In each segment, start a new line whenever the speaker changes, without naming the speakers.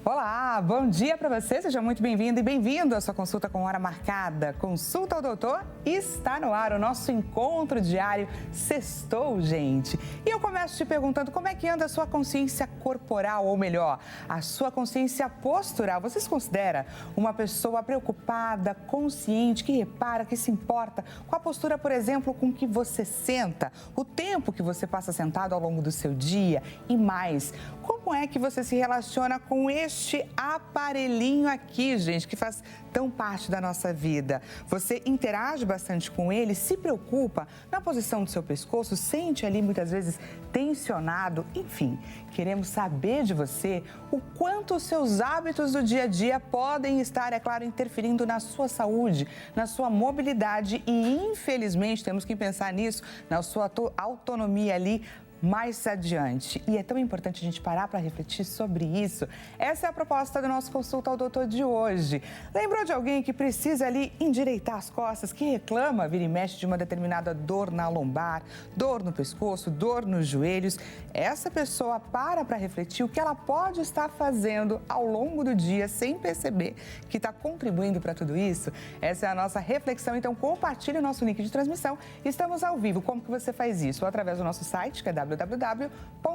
Olá, bom dia para você, seja muito bem-vindo e bem-vindo à sua consulta com hora marcada. Consulta ao doutor está no ar, o nosso encontro diário sextou, gente. E eu começo te perguntando como é que anda a sua consciência corporal, ou melhor, a sua consciência postural. Você se considera uma pessoa preocupada, consciente, que repara, que se importa com a postura, por exemplo, com que você senta, o tempo que você passa sentado ao longo do seu dia e mais? Como é que você se relaciona com este aparelhinho aqui, gente, que faz tão parte da nossa vida? Você interage bastante com ele, se preocupa na posição do seu pescoço, sente ali muitas vezes tensionado, enfim. Queremos saber de você o quanto os seus hábitos do dia a dia podem estar, é claro, interferindo na sua saúde, na sua mobilidade e, infelizmente, temos que pensar nisso, na sua autonomia ali mais adiante. E é tão importante a gente parar para refletir sobre isso. Essa é a proposta do nosso Consulta ao Doutor de hoje. Lembrou de alguém que precisa ali endireitar as costas, que reclama, vira e mexe de uma determinada dor na lombar, dor no pescoço, dor nos joelhos? Essa pessoa para refletir o que ela pode estar fazendo ao longo do dia sem perceber que está contribuindo para tudo isso? Essa é a nossa reflexão, então compartilhe o nosso link de transmissão. Estamos ao vivo. Como que você faz isso? Ou através do nosso site, que é www.hittv.com.br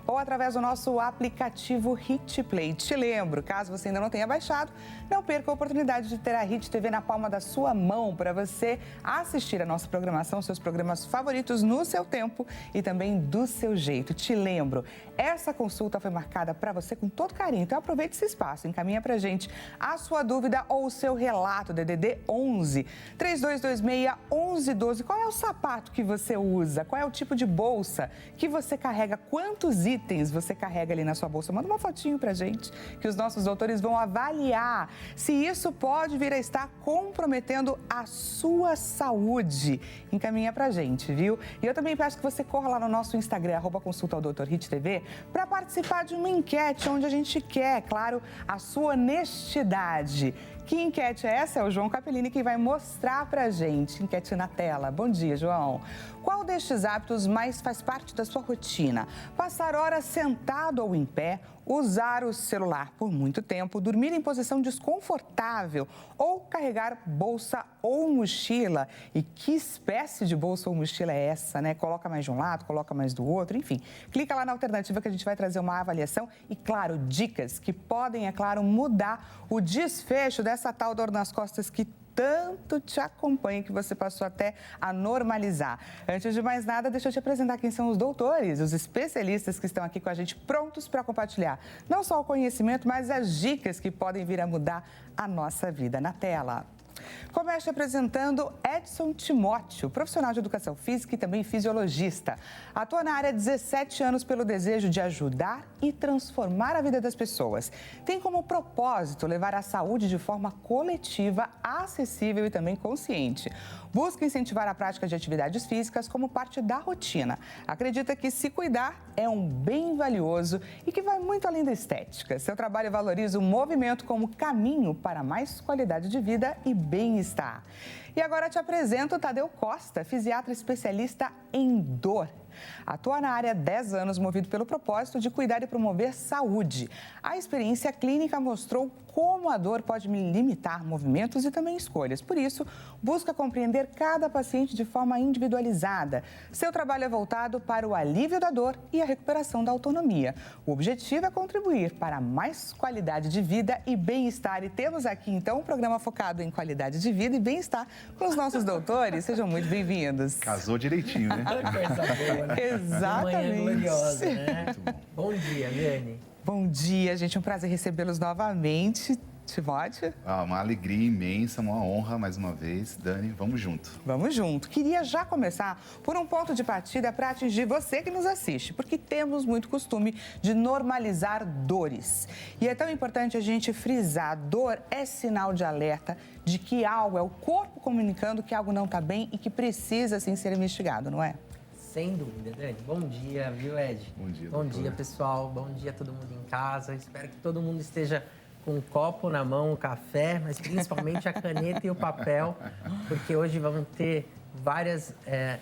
ou através do nosso aplicativo Hit Play. Te lembro, caso você ainda não tenha baixado, não perca a oportunidade de ter a Hit TV na palma da sua mão para você assistir a nossa programação, seus programas favoritos no seu tempo e também do seu jeito. Te lembro, essa consulta foi marcada para você com todo carinho, então aproveite esse espaço, encaminha para a gente a sua dúvida ou o seu relato, DDD 11 3226 1112. Qual é o sapato que você usa? Qual é o tipo de bolsa que você carrega? Quantos itens você carrega ali na sua bolsa? Manda uma fotinho pra gente, que os nossos doutores vão avaliar se isso pode vir a estar comprometendo a sua saúde. Encaminha pra gente, viu? E eu também peço que você corra lá no nosso Instagram, @consultaodoutorhittv, para participar de uma enquete onde a gente quer, claro, a sua honestidade. Que enquete é essa? É o João Capellini que vai mostrar pra gente. Enquete na tela. Bom dia, João. Qual destes hábitos mais faz parte da sua rotina? Passar horas sentado ou em pé, usar o celular por muito tempo, dormir em posição desconfortável ou carregar bolsa ou mochila? E que espécie de bolsa ou mochila é essa, né? Coloca mais de um lado, coloca mais do outro, enfim. Clica lá na alternativa que a gente vai trazer uma avaliação e, claro, dicas que podem, é claro, mudar o desfecho dessa tal dor nas costas que tanto te acompanha, que você passou até a normalizar. Antes de mais nada, deixa eu te apresentar quem são os doutores, os especialistas que estão aqui com a gente, prontos para compartilhar não só o conhecimento, mas as dicas que podem vir a mudar a nossa vida. Na tela. Comece apresentando Edson Timóteo, profissional de educação física e também fisiologista. Atua na área há 17 anos pelo desejo de ajudar e transformar a vida das pessoas. Tem como propósito levar a saúde de forma coletiva, acessível e também consciente. Busca incentivar a prática de atividades físicas como parte da rotina. Acredita que se cuidar é um bem valioso e que vai muito além da estética. Seu trabalho valoriza o movimento como caminho para mais qualidade de vida e bem-estar. E agora te apresento o Tadeu Costa, fisiatra especialista em dor. Atua na área há 10 anos, movido pelo propósito de cuidar e promover saúde. A experiência clínica mostrou como a dor pode limitar movimentos e também escolhas. Por isso, busca compreender cada paciente de forma individualizada. Seu trabalho é voltado para o alívio da dor e a recuperação da autonomia. O objetivo é contribuir para mais qualidade de vida e bem-estar. E temos aqui, então, um programa focado em qualidade de vida e bem-estar com os nossos doutores. Sejam muito bem-vindos.
Casou direitinho, né?
Coisa boa, né?
Exatamente.
Manhã gloriosa, né? Bom dia, Liane.
Bom dia, gente. Um prazer recebê-los novamente. Timóteo?
Uma alegria imensa, uma honra mais uma vez. Dani, vamos junto.
Vamos junto. Queria já começar por um ponto de partida para atingir você que nos assiste, porque temos muito costume de normalizar dores. E é tão importante a gente frisar, dor é sinal de alerta de que algo, é o corpo comunicando que algo não está bem e que precisa, sim, ser investigado, não é?
Sem dúvida, Dani. Bom dia, viu, Ed?
Bom dia,
Bom
doutor.
dia, pessoal. Bom dia a todo mundo em casa. Espero que todo mundo esteja com um copo na mão, o café, mas principalmente a caneta e o papel, porque hoje vamos ter várias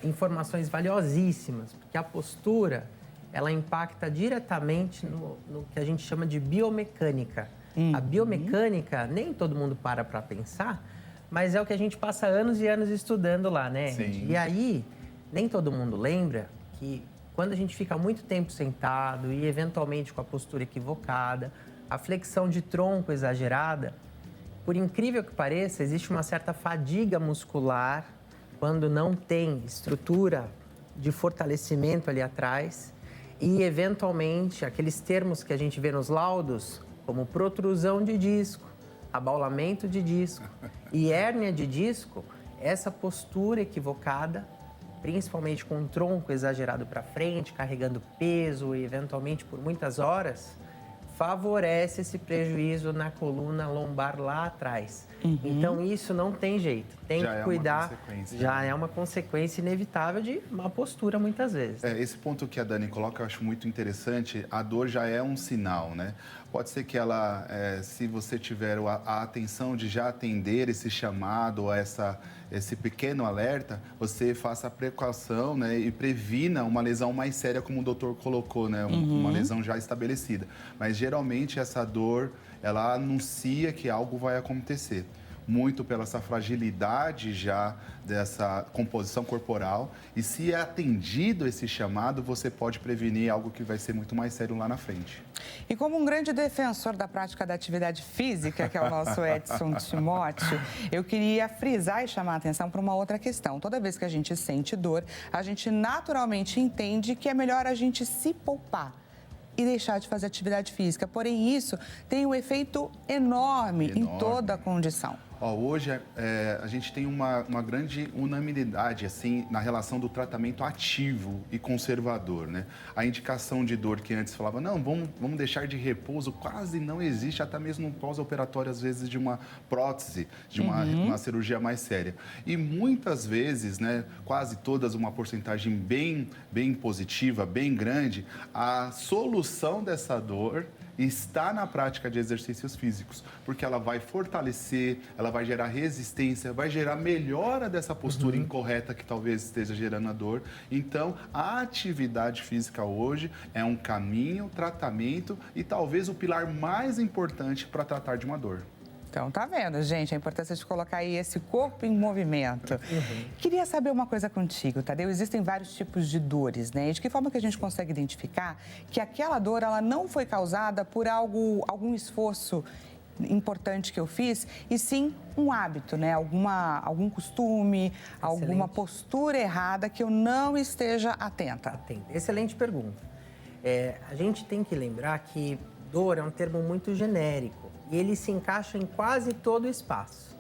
informações valiosíssimas, porque a postura ela impacta diretamente no que a gente chama de biomecânica. A biomecânica, nem todo mundo para pensar, mas é o que a gente passa anos e anos estudando lá, né?
Sim.
E aí, nem todo mundo lembra que quando a gente fica muito tempo sentado e eventualmente com a postura equivocada, a flexão de tronco exagerada, por incrível que pareça, existe uma certa fadiga muscular quando não tem estrutura de fortalecimento ali atrás e, eventualmente, aqueles termos que a gente vê nos laudos, como protrusão de disco, abaulamento de disco e hérnia de disco, essa postura equivocada, principalmente com um tronco exagerado para frente, carregando peso e, eventualmente, por muitas horas, favorece esse prejuízo na coluna lombar lá atrás. Então, isso não tem jeito. Tem que cuidar. Já é uma consequência inevitável de má postura, muitas vezes.
Esse ponto que a Dani coloca, eu acho muito interessante. A dor já é um sinal, né? Pode ser que ela, se você tiver a atenção de já atender esse chamado, esse pequeno alerta, você faça a precaução, né, e previna uma lesão mais séria, como o doutor colocou, né? Uma lesão já estabelecida. Mas, geralmente, essa dor, ela anuncia que algo vai acontecer. Muito pela essa fragilidade já dessa composição corporal. E se é atendido esse chamado, você pode prevenir algo que vai ser muito mais sério lá na frente.
E como um grande defensor da prática da atividade física, que é o nosso Edson Timóteo, eu queria frisar e chamar a atenção para uma outra questão. Toda vez que a gente sente dor, a gente naturalmente entende que é melhor a gente se poupar e deixar de fazer atividade física. Porém, isso tem um efeito enorme em toda a condição.
Hoje a gente tem uma grande unanimidade assim, na relação do tratamento ativo e conservador, né? A indicação de dor que antes falava, não, vamos deixar de repouso, quase não existe, até mesmo no pós-operatório, às vezes, de uma prótese, de uma cirurgia mais séria. E muitas vezes, né, quase todas, uma porcentagem bem positiva, bem grande, a solução dessa dor está na prática de exercícios físicos, porque ela vai fortalecer, ela vai gerar resistência, vai gerar melhora dessa postura incorreta que talvez esteja gerando a dor. Então, a atividade física hoje é um caminho, tratamento e talvez o pilar mais importante para tratar de uma dor.
Então, tá vendo, gente, a importância de colocar aí esse corpo em movimento. Queria saber uma coisa contigo, Tadeu. Existem vários tipos de dores, né? E de que forma que a gente consegue identificar que aquela dor, ela não foi causada por algum esforço importante que eu fiz, e sim um hábito, né? Algum costume, alguma postura errada que eu não esteja atenta?
Excelente pergunta. A gente tem que lembrar que dor é um termo muito genérico. E ele se encaixa em quase todo o espaço.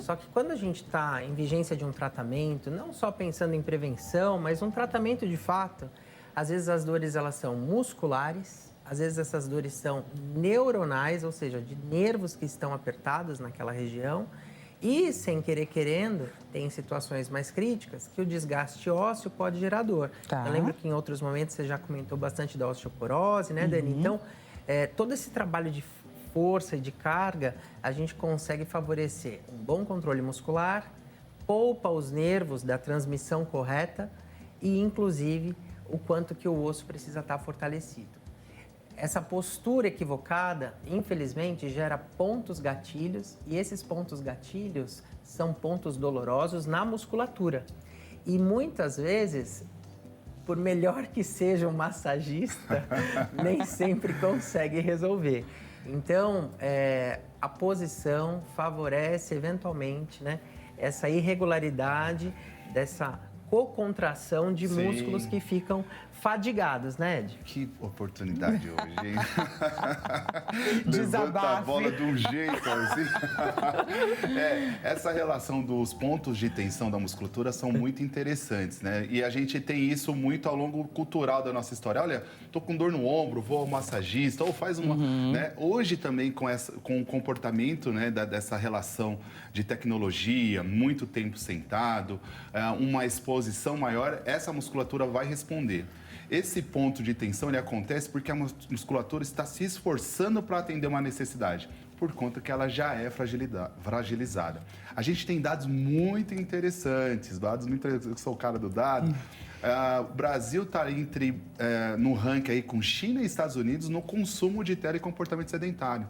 Só que quando a gente está em vigência de um tratamento, não só pensando em prevenção, mas um tratamento de fato, às vezes as dores elas são musculares, às vezes essas dores são neuronais, ou seja, de nervos que estão apertados naquela região. E, sem querer querendo, tem situações mais críticas que o desgaste ósseo pode gerar dor. Eu lembro que em outros momentos você já comentou bastante da osteoporose, né, Dani? Então, todo esse trabalho de força e de carga, a gente consegue favorecer um bom controle muscular, poupa os nervos da transmissão correta e, inclusive, o quanto que o osso precisa estar fortalecido. Essa postura equivocada, infelizmente, gera pontos gatilhos e esses pontos gatilhos são pontos dolorosos na musculatura. E muitas vezes, por melhor que seja um massagista, nem sempre consegue resolver. Então, a posição favorece, eventualmente, né, essa irregularidade, dessa cocontração de músculos que ficam fadigados, né, Ed?
Que oportunidade hoje, hein?
Desabafe.
Levanta a bola de um jeito, assim. Essa relação dos pontos de tensão da musculatura são muito interessantes, né? E a gente tem isso muito ao longo cultural da nossa história. Olha, tô com dor no ombro, vou ao massagista, ou faz uma... Né? Hoje também, com o comportamento, né, dessa relação de tecnologia, muito tempo sentado, uma exposição maior, essa musculatura vai responder. Esse ponto de tensão ele acontece porque a musculatura está se esforçando para atender uma necessidade. por conta que ela já é fragilizada. A gente tem dados muito interessantes, eu sou o cara do dado. O Brasil está no ranking aí com China e Estados Unidos no consumo de tela e comportamento sedentário.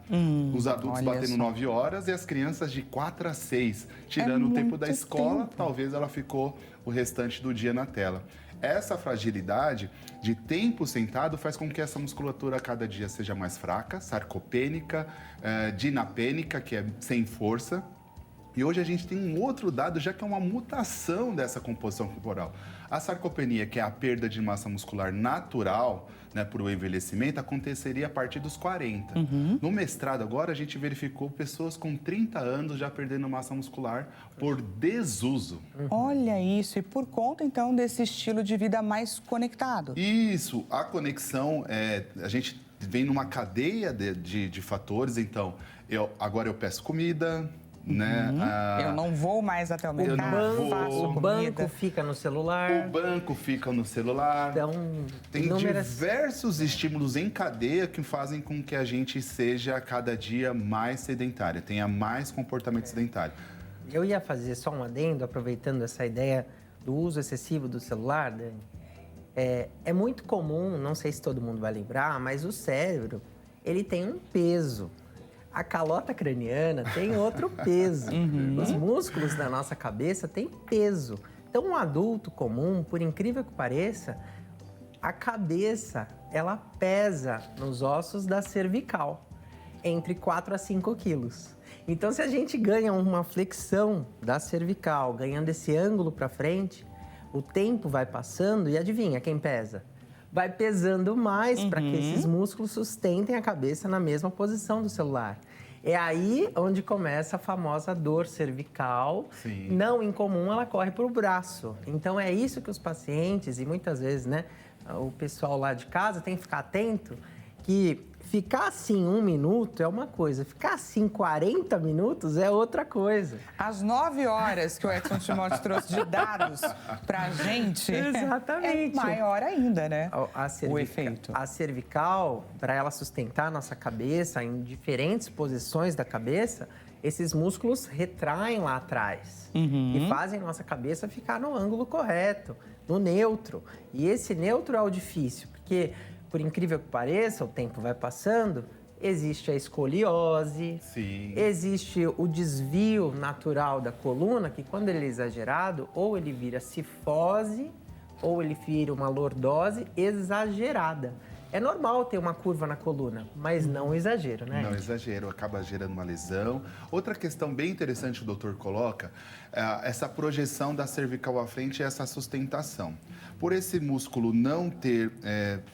Os adultos batendo 9 horas e as crianças de 4 a 6. Tirando o tempo da escola, talvez ela ficou o restante do dia na tela. Essa fragilidade de tempo sentado faz com que essa musculatura a cada dia seja mais fraca, sarcopênica, dinapênica, que é sem força. E hoje a gente tem um outro dado, já que é uma mutação dessa composição corporal. A sarcopenia, que é a perda de massa muscular natural, né, por o envelhecimento, aconteceria a partir dos 40. No mestrado agora, a gente verificou pessoas com 30 anos já perdendo massa muscular por desuso.
Olha isso, e por conta, então, desse estilo de vida mais conectado.
Isso, a conexão, a gente vem numa cadeia de fatores, então, agora eu peço comida, né?
Eu não vou mais até o mercado, faço
o banco fica no celular.
O banco fica no celular.
Então,
tem diversos estímulos em cadeia que fazem com que a gente seja a cada dia mais sedentária, tenha mais comportamento sedentário.
Eu ia fazer só um adendo, aproveitando essa ideia do uso excessivo do celular, Dani. É muito comum, não sei se todo mundo vai lembrar, mas o cérebro, ele tem um peso. A calota craniana tem outro peso. Os músculos da nossa cabeça têm peso. Então, um adulto comum, por incrível que pareça, a cabeça, ela pesa nos ossos da cervical, entre 4 a 5 quilos. Então, se a gente ganha uma flexão da cervical, ganhando esse ângulo para frente, o tempo vai passando e adivinha quem pesa? Vai pesando mais para que esses músculos sustentem a cabeça na mesma posição do celular. É aí onde começa a famosa dor cervical.
Sim.
Não incomum, ela corre para o braço. Então, é isso que os pacientes, e muitas vezes, né, o pessoal lá de casa tem que ficar atento, que ficar assim 1 minuto é uma coisa, ficar assim 40 minutos é outra coisa.
Às 9 horas que o Edson Timóteo trouxe de dados pra gente,
exatamente,
é maior ainda, né? O efeito.
A cervical, para ela sustentar a nossa cabeça em diferentes posições da cabeça, esses músculos retraem lá atrás e fazem nossa cabeça ficar no ângulo correto, no neutro. E esse neutro é o difícil, porque, por incrível que pareça, o tempo vai passando, existe a escoliose,
Sim.
existe o desvio natural da coluna, que quando ele é exagerado, ou ele vira cifose, ou ele vira uma lordose exagerada. É normal ter uma curva na coluna, mas não exagero, né?
Não exagero, acaba gerando uma lesão. Outra questão bem interessante que o doutor coloca, essa projeção da cervical à frente e essa sustentação. Por esse músculo não ter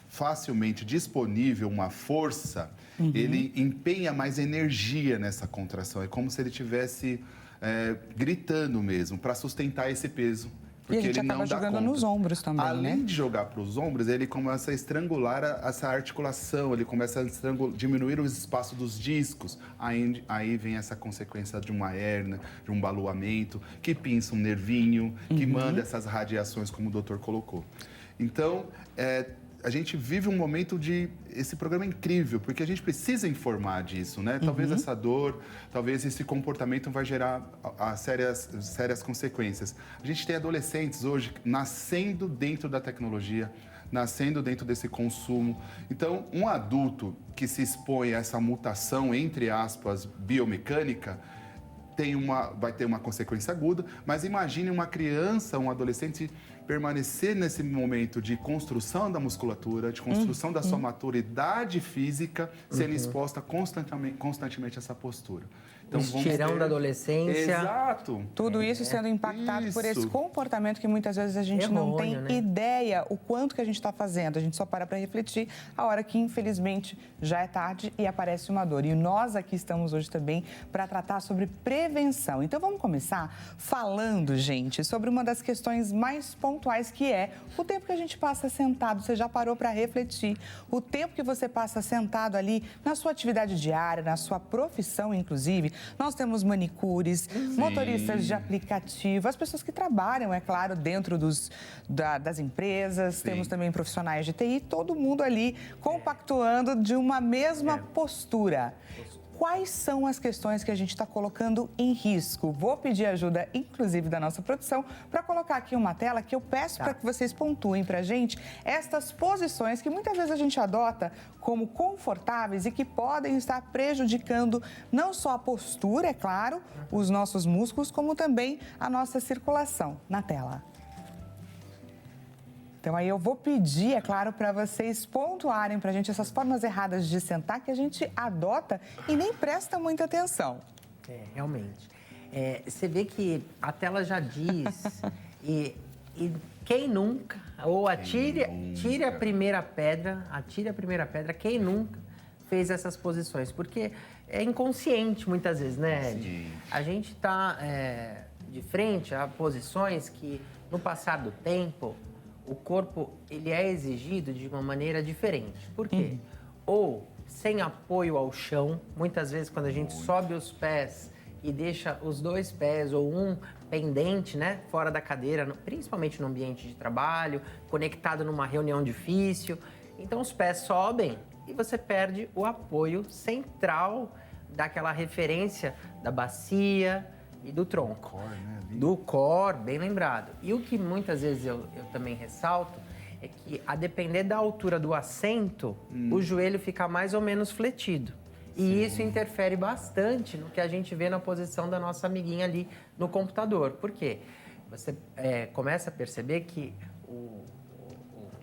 facilmente disponível uma força, ele empenha mais energia nessa contração. É como se ele estivesse gritando mesmo, para sustentar esse peso.
Porque e a gente acaba jogando nos ombros também,
Além de jogar para os ombros, ele começa a estrangular essa articulação, ele começa a diminuir o espaço dos discos. Aí vem essa consequência de uma hérnia, de um baloamento, que pinça um nervinho, que manda essas radiações, como o doutor colocou. Então, a gente vive um momento esse programa é incrível, porque a gente precisa informar disso, né? Talvez essa dor, talvez esse comportamento vai gerar sérias consequências. A gente tem adolescentes hoje nascendo dentro da tecnologia, nascendo dentro desse consumo. Então, um adulto que se expõe a essa mutação, entre aspas, biomecânica, vai ter uma consequência aguda, mas imagine uma criança, um adolescente permanecer nesse momento de construção da musculatura, de construção da sua maturidade física, sendo exposta constantemente a essa postura.
Então, estirão da adolescência.
Exato.
Tudo isso sendo impactado por esse comportamento que muitas vezes a gente não tem ideia o quanto que a gente está fazendo. A gente só para refletir a hora que, infelizmente, já é tarde e aparece uma dor. E nós aqui estamos hoje também para tratar sobre prevenção. Então, vamos começar falando, gente, sobre uma das questões mais pontuais, que é o tempo que a gente passa sentado. Você já parou para refletir? O tempo que você passa sentado ali na sua atividade diária, na sua profissão, inclusive. Nós temos manicures, motoristas de aplicativo, as pessoas que trabalham, é claro, dentro das empresas. Sim. Temos também profissionais de TI, todo mundo ali compactuando de uma mesma postura. quais são as questões que a gente está colocando em risco. Vou pedir ajuda, inclusive, da nossa produção, para colocar aqui uma tela que eu peço para que vocês pontuem para a gente estas posições que muitas vezes a gente adota como confortáveis e que podem estar prejudicando não só a postura, é claro, os nossos músculos, como também a nossa circulação. Na tela. Então, aí eu vou pedir, é claro, para vocês pontuarem para a gente essas formas erradas de sentar que a gente adota e nem presta muita atenção.
Realmente. Você vê que a tela já diz, e quem nunca, ou tire a primeira pedra, quem nunca fez essas posições? Porque é inconsciente muitas vezes, né, Ed?
Sim.
A gente está de frente a posições que, no passar do tempo, o corpo ele é exigido de uma maneira diferente. Por quê? Ou sem apoio ao chão, muitas vezes quando a gente sobe os pés e deixa os dois pés ou um pendente, né, fora da cadeira, principalmente no ambiente de trabalho, conectado numa reunião difícil. Então os pés sobem e você perde o apoio central daquela referência da bacia e do tronco.
Core, né?
Do core, bem lembrado. E o que muitas vezes eu também ressalto é que, a depender da altura do assento, o joelho fica mais ou menos fletido. E isso interfere bastante no que a gente vê na posição da nossa amiguinha ali no computador. Por quê? Você começa a perceber que o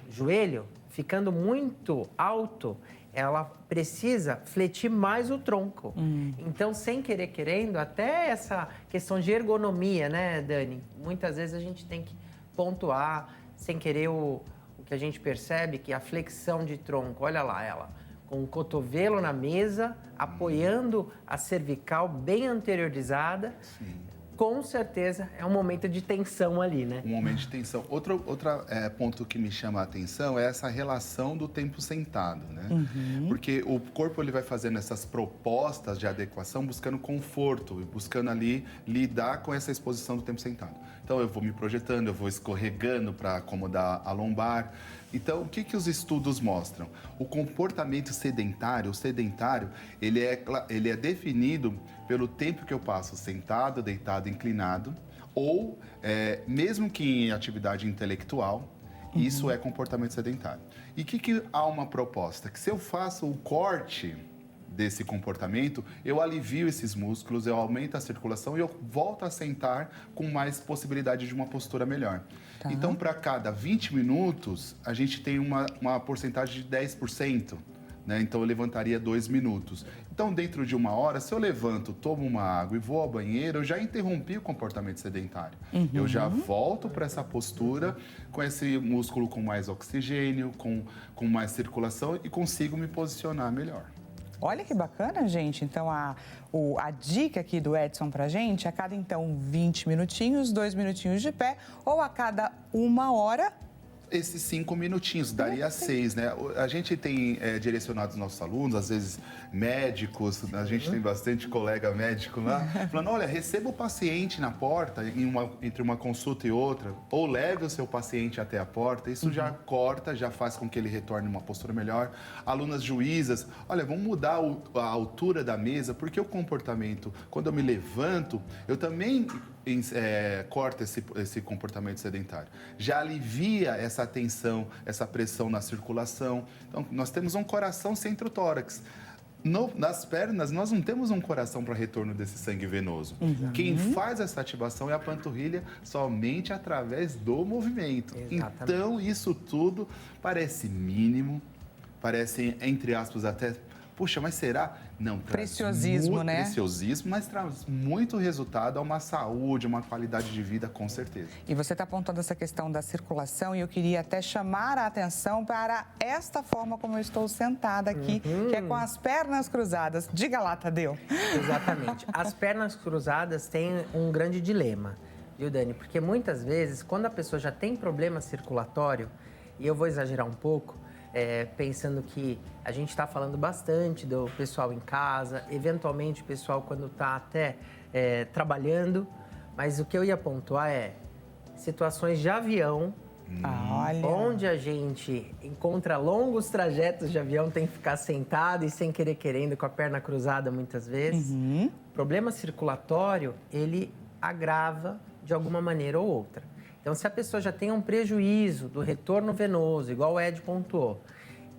joelho, ficando muito alto, ela precisa fletir mais o tronco. Então, sem querer querendo, até essa questão de ergonomia, né, Dani? Muitas vezes a gente tem que pontuar, sem querer, o que a gente percebe que a flexão de tronco, olha lá ela, com o cotovelo na mesa, apoiando a cervical bem anteriorizada. Sim. Com certeza é um momento de tensão ali, né?
Um momento de tensão. Outro ponto que me chama a atenção é essa relação do tempo sentado, né? Porque o corpo ele vai fazendo essas propostas de adequação buscando conforto e buscando ali lidar com essa exposição do tempo sentado. Então eu vou me projetando, eu vou escorregando para acomodar a lombar. Então, o que os estudos mostram? O comportamento sedentário, ele é definido pelo tempo que eu passo sentado, deitado, inclinado, ou mesmo que em atividade intelectual, isso é comportamento sedentário. E que há uma proposta? Que se eu faço o corte desse comportamento, eu alivio esses músculos, eu aumento a circulação e eu volto a sentar com mais possibilidade de uma postura melhor. Tá. Então, para cada 20 minutos, a gente tem uma porcentagem de 10%. Né? Então, eu levantaria 2 minutos. Então, dentro de 1 hora, se eu levanto, tomo uma água e vou ao banheiro, eu já interrompi o comportamento sedentário. Eu já volto para essa postura com esse músculo com mais oxigênio, com mais circulação e consigo me posicionar melhor.
Olha que bacana, gente. Então, a dica aqui do Edson pra gente, a cada, então, 20 minutinhos, 2 minutinhos de pé, ou a cada 1 hora...
Esses 5 minutinhos, daria 6, né? A gente tem direcionado os nossos alunos, às vezes médicos, a gente tem bastante colega médico lá, falando, olha, receba o paciente na porta, entre uma consulta e outra, ou leve o seu paciente até a porta, isso já corta, já faz com que ele retorne uma postura melhor. Alunas juízas, olha, vamos mudar a altura da mesa, porque o comportamento, quando eu me levanto, eu também... corta esse comportamento sedentário. Já alivia essa tensão, essa pressão na circulação. Então, nós temos um coração centro-tórax. Nas pernas, nós não temos um coração para retorno desse sangue venoso. Quem faz essa ativação é a panturrilha somente através do movimento. Exatamente. Então, isso tudo parece mínimo, parece, entre aspas, até... Puxa, mas será? Não,
preciosismo, né?
Preciosismo, mas traz muito resultado a uma saúde, uma qualidade de vida, com certeza.
E você está apontando essa questão da circulação e eu queria até chamar a atenção para esta forma como eu estou sentada aqui, que é com as pernas cruzadas. Diga lá, Tadeu.
Exatamente. As pernas cruzadas têm um grande dilema, viu, Dani? Porque muitas vezes, quando a pessoa já tem problema circulatório, e eu vou exagerar um pouco, pensando que a gente está falando bastante do pessoal em casa, eventualmente o pessoal quando está até trabalhando, mas o que eu ia pontuar é situações de avião
Olha.
Onde a gente encontra longos trajetos de avião, tem que ficar sentado e sem querer querendo, com a perna cruzada muitas vezes. O problema circulatório, ele agrava de alguma maneira ou outra. Então, se a pessoa já tem um prejuízo do retorno venoso, igual o Ed pontuou,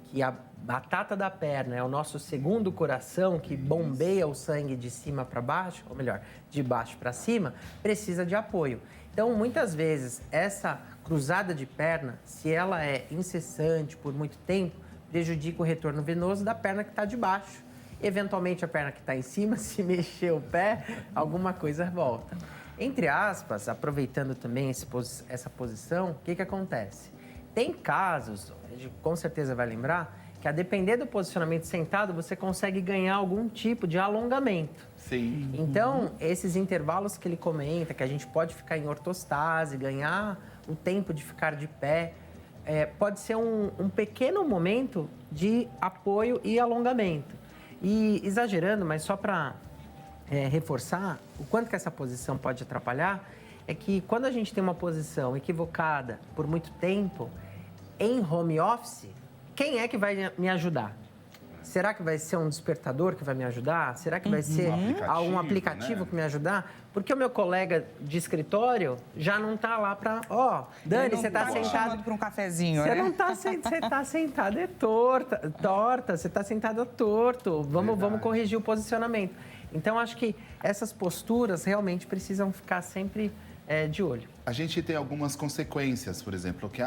que a batata da perna é o nosso segundo coração, que bombeia o sangue de cima para baixo, ou melhor, de baixo para cima, precisa de apoio. Então, muitas vezes, essa cruzada de perna, se ela é incessante por muito tempo, prejudica o retorno venoso da perna que está de baixo. Eventualmente, a perna que está em cima, se mexer o pé, alguma coisa volta. Entre aspas, aproveitando também essa posição, o que acontece? Tem casos, a gente com certeza vai lembrar, que a depender do posicionamento sentado, você consegue ganhar algum tipo de alongamento.
Sim.
Então, esses intervalos que ele comenta, que a gente pode ficar em ortostase, ganhar o tempo de ficar de pé, pode ser um pequeno momento de apoio e alongamento. E exagerando, mas só para reforçar o quanto que essa posição pode atrapalhar, é que quando a gente tem uma posição equivocada por muito tempo, em home office, quem é que vai me ajudar? Será que vai ser um despertador que vai me ajudar? Será que vai ser um aplicativo, né, que me ajudar? Porque o meu colega de escritório já não está lá para... Dani, você está sentado...
para um cafezinho,
você
né?
não está você está sentado torta, você está sentado torto. Vamos corrigir o posicionamento. Então, acho que essas posturas realmente precisam ficar sempre de olho.
A gente tem algumas consequências, por exemplo, que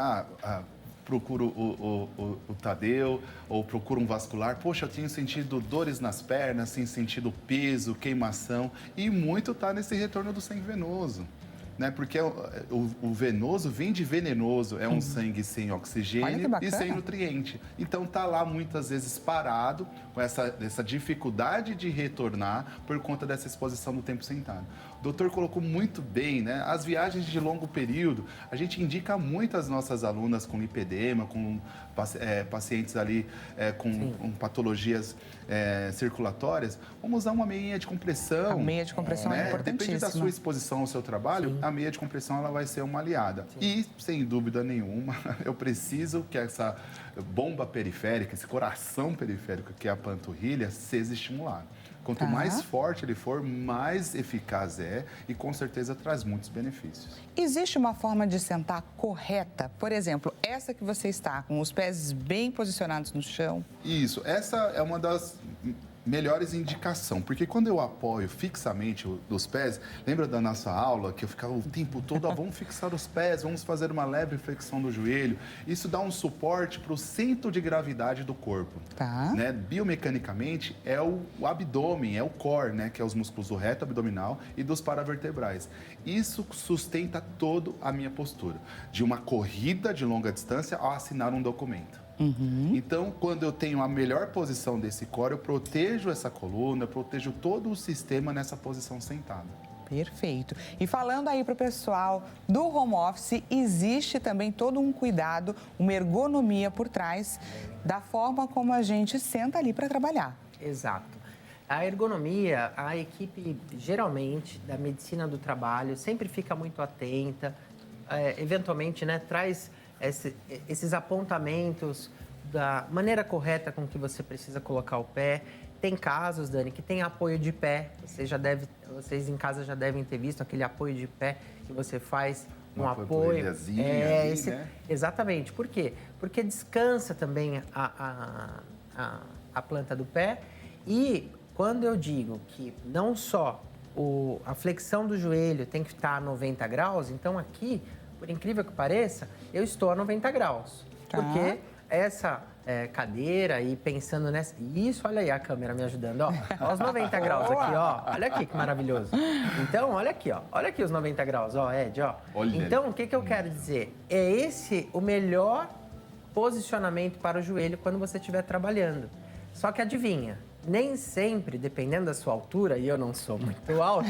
procuro o Tadeu ou procuro um vascular. Poxa, eu tenho sentido dores nas pernas, tenho sentido peso, queimação. E muito está nesse retorno do sangue venoso. Né? Porque o venoso vem de venenoso, é um sangue sem oxigênio e sem nutriente. Então está lá muitas vezes parado, com essa dificuldade de retornar por conta dessa exposição no tempo sentado. O doutor colocou muito bem, né? As viagens de longo período, a gente indica muito às nossas alunas com lipedema, com pacientes ali com patologias circulatórias, vamos usar uma meinha de compressão.
A meia de compressão é importantíssima.
Depende da sua exposição ao seu trabalho, a meia de compressão ela vai ser uma aliada. Sim. E, sem dúvida nenhuma, eu preciso que essa bomba periférica, esse coração periférico que é a panturrilha, seja estimulado. Quanto mais forte ele for, mais eficaz é e com certeza traz muitos benefícios.
Existe uma forma de sentar correta? Por exemplo, essa que você está, com os pés bem posicionados no chão?
Isso, essa é uma das melhores indicação, porque quando eu apoio fixamente os pés, lembra da nossa aula que eu ficava o tempo todo, vamos fixar os pés, vamos fazer uma leve flexão do joelho, isso dá um suporte para o centro de gravidade do corpo, né? Biomecanicamente é o abdômen, é o core, né? Que é os músculos do reto abdominal e dos paravertebrais. Isso sustenta toda a minha postura, de uma corrida de longa distância ao assinar um documento. Então, quando eu tenho a melhor posição desse core, eu protejo essa coluna, eu protejo todo o sistema nessa posição sentada.
Perfeito. E falando aí para o pessoal do home office, existe também todo um cuidado, uma ergonomia por trás da forma como a gente senta ali para trabalhar.
Exato. A ergonomia, a equipe, geralmente, da medicina do trabalho, sempre fica muito atenta, eventualmente, né, traz esses apontamentos da maneira correta com que você precisa colocar o pé. Tem casos, Dani, que tem apoio de pé. Vocês em casa já devem ter visto aquele apoio de pé que você faz um apoio.
Né?
Exatamente. Por quê? Porque descansa também a planta do pé. E quando eu digo que não só a flexão do joelho tem que estar a 90 graus, então aqui, por incrível que pareça, eu estou a 90 graus. Porque essa cadeira e pensando nessa... Isso, olha aí a câmera me ajudando, ó. Olha os 90 graus aqui, ó. Olha aqui que maravilhoso. Então, olha aqui, ó. Olha aqui os 90 graus, ó, Ed, ó.
Olha.
Então, o que eu quero dizer? É esse o melhor posicionamento para o joelho quando você estiver trabalhando. Só que adivinha, nem sempre, dependendo da sua altura, e eu não sou muito alto,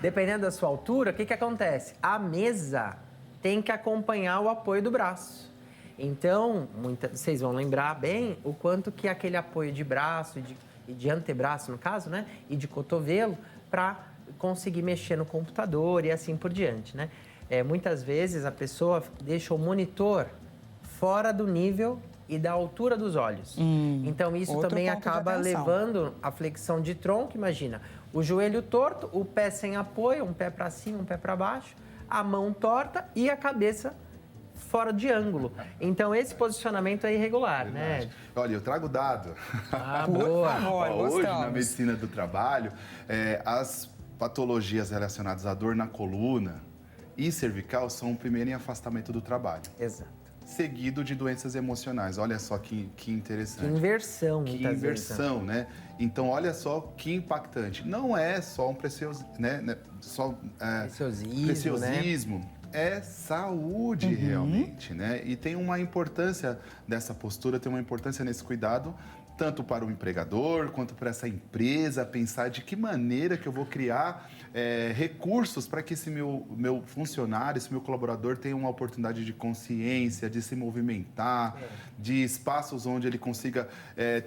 dependendo da sua altura, o que acontece? A mesa tem que acompanhar o apoio do braço. Então, vocês vão lembrar bem o quanto que aquele apoio de braço e de antebraço, no caso, né? E de cotovelo, para conseguir mexer no computador e assim por diante, né? muitas vezes a pessoa deixa o monitor fora do nível e da altura dos olhos. Então, isso também acaba levando a flexão de tronco. Imagina, o joelho torto, o pé sem apoio, um pé para cima, um pé para baixo, a mão torta e a cabeça fora de ângulo. Então, esse posicionamento é irregular, né?
Olha, eu trago dado.
Boa.
Hoje, na medicina do trabalho, as patologias relacionadas à dor na coluna e cervical são o primeiro em afastamento do trabalho.
Exato.
Seguido de doenças emocionais. Olha só que interessante.
Que inversão,
que inversão, né? Então, olha só que impactante. Não é só um preciosismo, né? É saúde realmente, né? E tem uma importância dessa postura, tem uma importância nesse cuidado, tanto para o empregador quanto para essa empresa, pensar de que maneira que eu vou criar recursos para que esse meu funcionário, esse meu colaborador tenha uma oportunidade de consciência, de se movimentar, de espaços onde ele consiga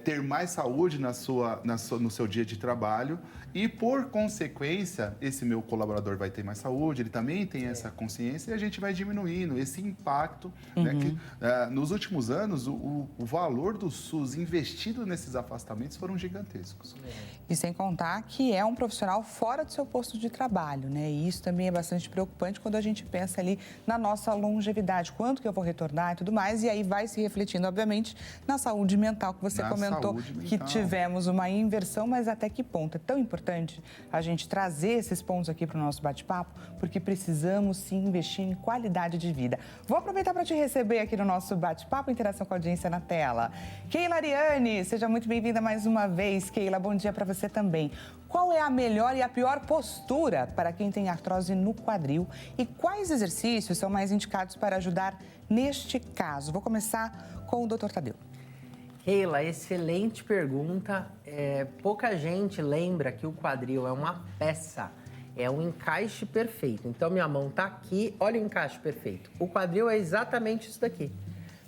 ter mais saúde no seu dia de trabalho e, por consequência, esse meu colaborador vai ter mais saúde, ele também tem essa consciência e a gente vai diminuindo esse impacto, né, que nos últimos anos o valor do SUS investido nesses afastamentos foram gigantescos.
E sem contar que é um profissional fora do seu posto de trabalho, né? E isso também é bastante preocupante quando a gente pensa ali na nossa longevidade, quanto que eu vou retornar e tudo mais, e aí vai se refletindo, obviamente, na saúde mental que você comentou, que tivemos uma inversão, mas até que ponto? É tão importante a gente trazer esses pontos aqui para o nosso bate-papo, porque precisamos sim investir em qualidade de vida. Vou aproveitar para te receber aqui no nosso bate-papo, interação com a audiência na tela. Keila Ariane, seja muito bem-vinda mais uma vez. Keila, bom dia para você também. Qual é a melhor e a pior postura para quem tem artrose no quadril e quais exercícios são mais indicados para ajudar neste caso? Vou começar com o Dr. Tadeu.
Keila, excelente pergunta. Pouca gente lembra que o quadril é uma peça, é um encaixe perfeito. Então, minha mão está aqui, olha o encaixe perfeito. O quadril é exatamente isso daqui.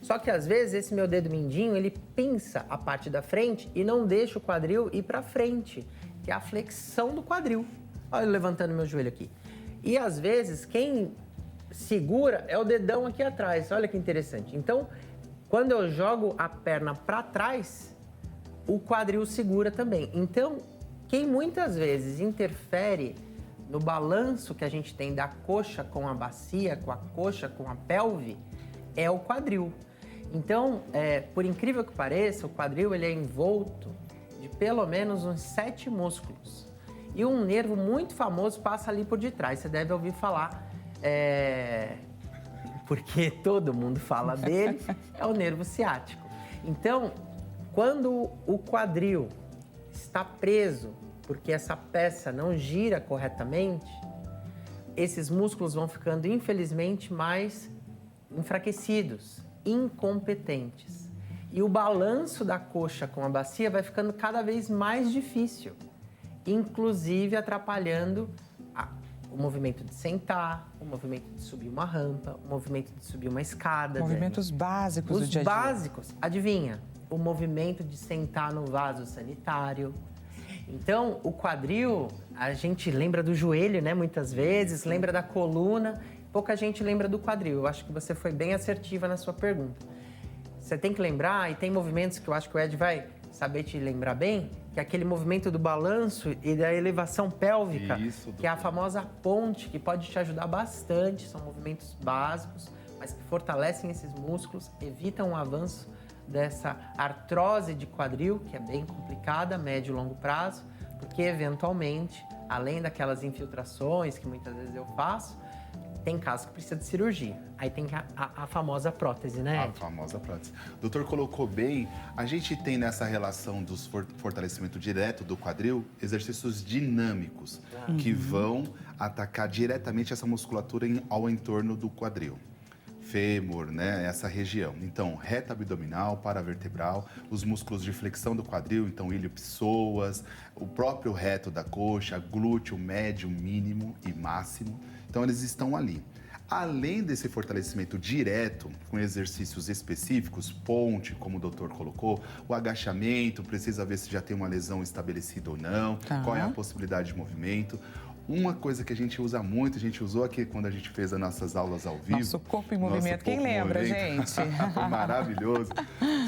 Só que, às vezes, esse meu dedo mindinho, ele pinça a parte da frente e não deixa o quadril ir para frente, que é a flexão do quadril. Olha eu levantando meu joelho aqui. E, às vezes, quem segura é o dedão aqui atrás. Olha que interessante. Então, quando eu jogo a perna para trás, o quadril segura também. Então, quem muitas vezes interfere no balanço que a gente tem da coxa com a bacia, com a coxa com a pelve, é o quadril. Então, por incrível que pareça, o quadril ele é envolto de pelo menos uns 7 músculos. E um nervo muito famoso passa ali por detrás. Você deve ouvir falar, porque todo mundo fala dele, é o nervo ciático. Então, quando o quadril está preso, porque essa peça não gira corretamente, esses músculos vão ficando, infelizmente, mais enfraquecidos, incompetentes. E o balanço da coxa com a bacia vai ficando cada vez mais difícil, inclusive atrapalhando o movimento de sentar, o movimento de subir uma rampa, o movimento de subir uma escada.
Movimentos básicos do dia a dia.
Os básicos, adivinha? O movimento de sentar no vaso sanitário. Então, o quadril, a gente lembra do joelho, né? Muitas vezes, lembra da coluna. Pouca gente lembra do quadril. Eu acho que você foi bem assertiva na sua pergunta. Você tem que lembrar, e tem movimentos que eu acho que o Ed vai saber te lembrar bem, que é aquele movimento do balanço e da elevação pélvica, que é a famosa ponte, que pode te ajudar bastante. São movimentos básicos, mas que fortalecem esses músculos, evitam o avanço dessa artrose de quadril, que é bem complicada, médio e longo prazo, porque eventualmente, além daquelas infiltrações que muitas vezes eu faço, tem casos que precisa de cirurgia. Aí tem a famosa prótese, né, Ed?
A famosa prótese. O doutor colocou bem, a gente tem nessa relação do fortalecimento direto do quadril, exercícios dinâmicos, que vão atacar diretamente essa musculatura ao entorno do quadril. Fêmur, né, essa região. Então, reta abdominal, paravertebral, os músculos de flexão do quadril, então ilho-psoas, o próprio reto da coxa, glúteo médio, mínimo e máximo. Então, eles estão ali. Além desse fortalecimento direto, com exercícios específicos, ponte, como o doutor colocou, o agachamento, precisa ver se já tem uma lesão estabelecida ou não, qual é a possibilidade de movimento. Uma coisa que a gente usa muito, a gente usou aqui quando a gente fez as nossas aulas ao vivo.
Nosso corpo em movimento, quem lembra, gente?
Foi maravilhoso.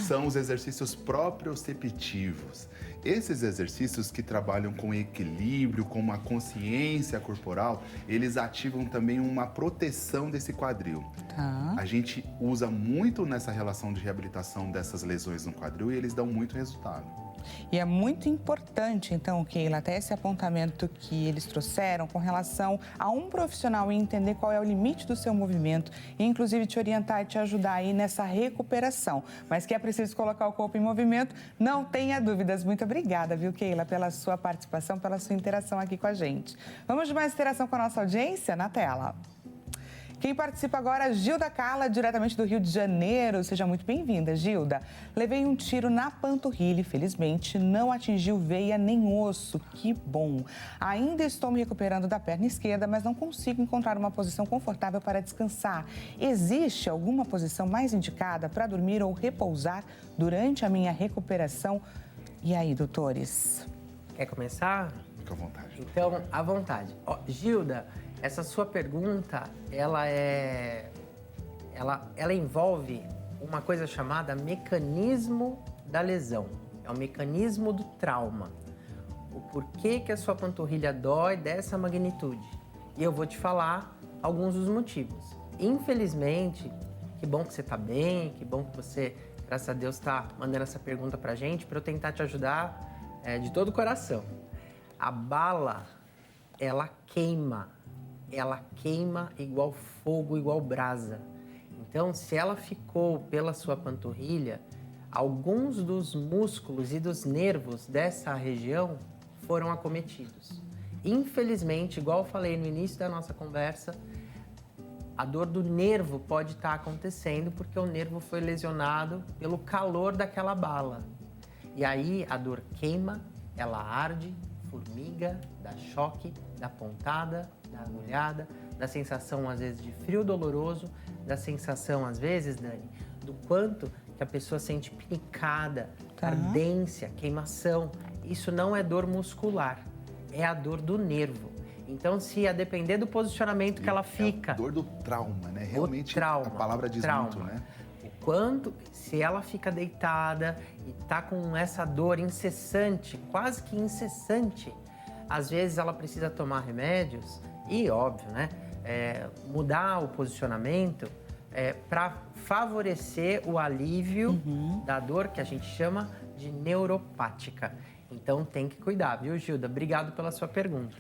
São os exercícios proprioceptivos. Esses exercícios que trabalham com equilíbrio, com uma consciência corporal, eles ativam também uma proteção desse quadril.
Tá.
A gente usa muito nessa relação de reabilitação dessas lesões no quadril e eles dão muito resultado.
E é muito importante, então, Keila, até esse apontamento que eles trouxeram com relação a um profissional e entender qual é o limite do seu movimento e, inclusive, te orientar e te ajudar aí nessa recuperação. Mas que é preciso colocar o corpo em movimento, não tenha dúvidas. Muito obrigada, viu, Keila, pela sua participação, pela sua interação aqui com a gente. Vamos de mais interação com a nossa audiência? Na tela. Quem participa agora, Gilda Carla, diretamente do Rio de Janeiro. Seja muito bem-vinda, Gilda. Levei um tiro na panturrilha, felizmente não atingiu veia nem osso. Que bom. Ainda estou me recuperando da perna esquerda, mas não consigo encontrar uma posição confortável para descansar. Existe alguma posição mais indicada para dormir ou repousar durante a minha recuperação? E aí, doutores?
Quer começar?
Fica à vontade.
Então, à vontade. Ó, Gilda, essa sua pergunta, ela envolve uma coisa chamada mecanismo da lesão. É o mecanismo do trauma. O porquê que a sua panturrilha dói dessa magnitude. E eu vou te falar alguns dos motivos. Infelizmente, que bom que você está bem, que bom que você, graças a Deus, está mandando essa pergunta pra gente, para eu tentar te ajudar de todo o coração. A bala, ela queima igual fogo, igual brasa. Então, se ela ficou pela sua panturrilha, alguns dos músculos e dos nervos dessa região foram acometidos. Infelizmente, igual eu falei no início da nossa conversa, a dor do nervo pode estar acontecendo porque o nervo foi lesionado pelo calor daquela bala. E aí a dor queima, ela arde, formiga, dá choque, dá pontada, da agulhada, da sensação às vezes de frio doloroso, da sensação às vezes, Dani, do quanto que a pessoa sente pinicada, ardência, queimação. Isso não é dor muscular, é a dor do nervo. Então, se a depender do posicionamento que ela fica...
É a dor do trauma, né? Realmente
trauma,
a palavra diz muito, né?
O quanto, se ela fica deitada e tá com essa dor incessante, quase que incessante, às vezes ela precisa tomar remédios e, óbvio, né, mudar o posicionamento para favorecer o alívio da dor que a gente chama de neuropática. Então tem que cuidar, viu, Gilda? Obrigado pela sua pergunta.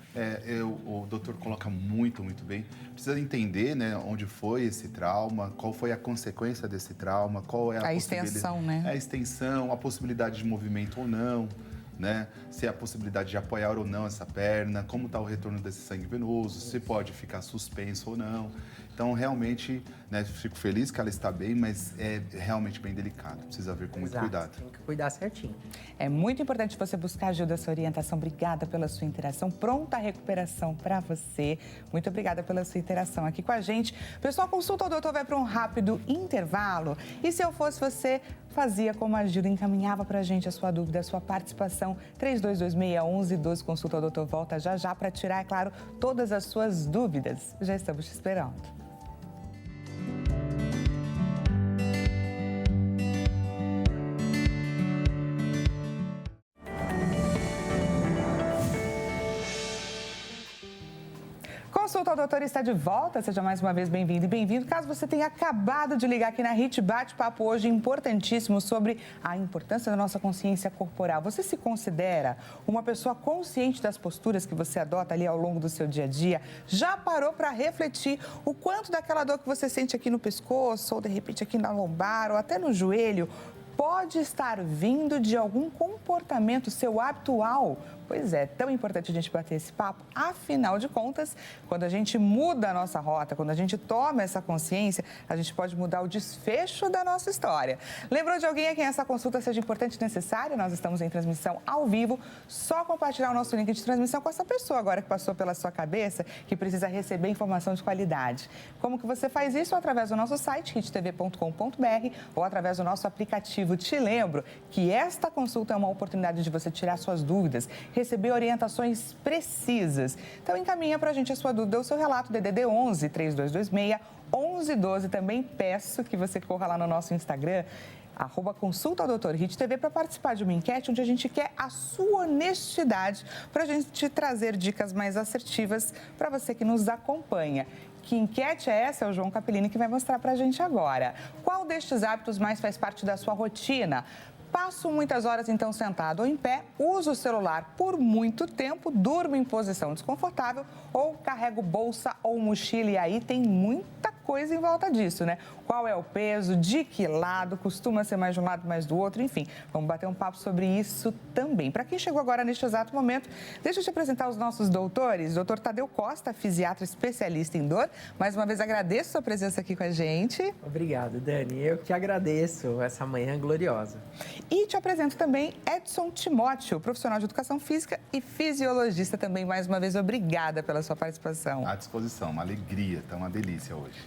O doutor coloca muito bem. Precisa entender, né, onde foi esse trauma, qual foi a consequência desse trauma, qual é a
extensão, né?
A extensão, a possibilidade de movimento ou não, né? Se há a possibilidade de apoiar ou não essa perna, como está o retorno desse sangue venoso, se pode ficar suspenso ou não. Então, realmente, né, fico feliz que ela está bem, mas é realmente bem delicado. Precisa ver com muito cuidado.
Tem que cuidar certinho.
É muito importante você buscar ajuda, sua orientação. Obrigada pela sua interação. Pronta recuperação para você. Muito obrigada pela sua interação aqui com a gente. Pessoal, consulta o doutor vai para um rápido intervalo. E se eu fosse você, fazia como a Gilda, encaminhava para a gente a sua dúvida, a sua participação. 32261112, consulta o doutor volta já para tirar, é claro, todas as suas dúvidas. Já estamos te esperando. Consulta ao doutor está de volta, seja mais uma vez bem-vindo e bem-vindo. Caso você tenha acabado de ligar aqui na HIT, bate-papo hoje importantíssimo sobre a importância da nossa consciência corporal. Você se considera uma pessoa consciente das posturas que você adota ali ao longo do seu dia a dia? Já parou para refletir o quanto daquela dor que você sente aqui no pescoço, ou de repente aqui na lombar, ou até no joelho, pode estar vindo de algum comportamento seu habitual? Pois é, tão importante a gente bater esse papo. Afinal de contas, quando a gente muda a nossa rota, quando a gente toma essa consciência, a gente pode mudar o desfecho da nossa história. Lembrou de alguém a quem essa consulta seja importante e necessária? Nós estamos em transmissão ao vivo. Só compartilhar o nosso link de transmissão com essa pessoa agora que passou pela sua cabeça, que precisa receber informação de qualidade. Como que você faz isso? Através do nosso site, hittv.com.br, ou através do nosso aplicativo. Te lembro que esta consulta é uma oportunidade de você tirar suas dúvidas, receber orientações precisas. Então, encaminha para a gente a sua dúvida ou seu relato, DDD 11 3226 1112. Também peço que você corra lá no nosso Instagram, @consulta-doutor-HitTV, para participar de uma enquete onde a gente quer a sua honestidade para a gente trazer dicas mais assertivas para você que nos acompanha. Que enquete é essa? É o João Capellini que vai mostrar para a gente agora. Qual destes hábitos mais faz parte da sua rotina? Passo muitas horas, então, sentado ou em pé, uso o celular por muito tempo, durmo em posição desconfortável ou carrego bolsa ou mochila. E aí tem muita coisa em volta disso, né? Qual é o peso, de que lado, costuma ser mais de um lado, mais do outro, enfim. Vamos bater um papo sobre isso também. Para quem chegou agora neste exato momento, deixa eu te apresentar os nossos doutores. Doutor Tadeu Costa, fisiatra especialista em dor. Mais uma vez agradeço a sua presença aqui com a gente.
Obrigado, Dani. Eu que agradeço essa manhã gloriosa.
E te apresento também Edson Timóteo, profissional de educação física e fisiologista também. Mais uma vez, obrigada pela sua participação.
À disposição, uma alegria, tá uma delícia hoje.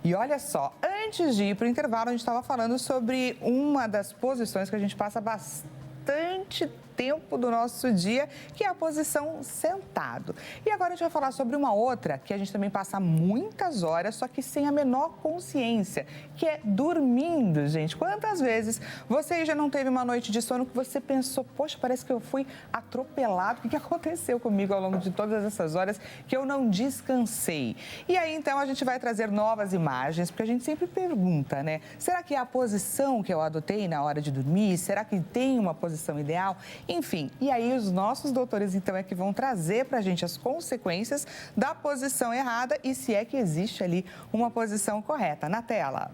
E olha só, antes de ir para o intervalo, a gente estava falando sobre uma das posições que a gente passa bastante tempo do nosso dia, que é a posição sentado. E agora a gente vai falar sobre uma outra que a gente também passa muitas horas, só que sem a menor consciência, que é dormindo, gente. Quantas vezes você já não teve uma noite de sono que você pensou, poxa, parece que eu fui atropelado, o que aconteceu comigo ao longo de todas essas horas que eu não descansei? E aí, então, a gente vai trazer novas imagens, porque a gente sempre pergunta, né? Será que é a posição que eu adotei na hora de dormir? Será que tem uma posição ideal? Enfim, e aí os nossos doutores, então, é que vão trazer para a gente as consequências da posição errada e se é que existe ali uma posição correta. Na tela.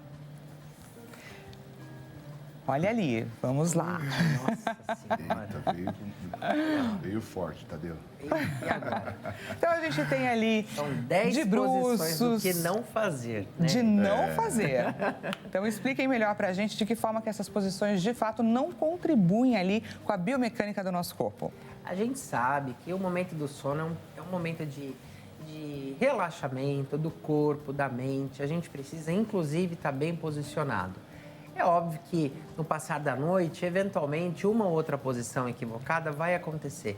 Olha ali, vamos lá.
Nossa Senhora.
Eita, veio forte, Tadeu.
E agora?
Então, a gente tem ali
São 10
de
posições do
bruços,
que não fazer, né?
de não fazer. Então, expliquem melhor para a gente de que forma que essas posições, de fato, não contribuem ali com a biomecânica do nosso corpo.
A gente sabe que o momento do sono é um momento de relaxamento do corpo, da mente. A gente precisa, inclusive, estar bem posicionado. É óbvio que no passar da noite, eventualmente, uma ou outra posição equivocada vai acontecer.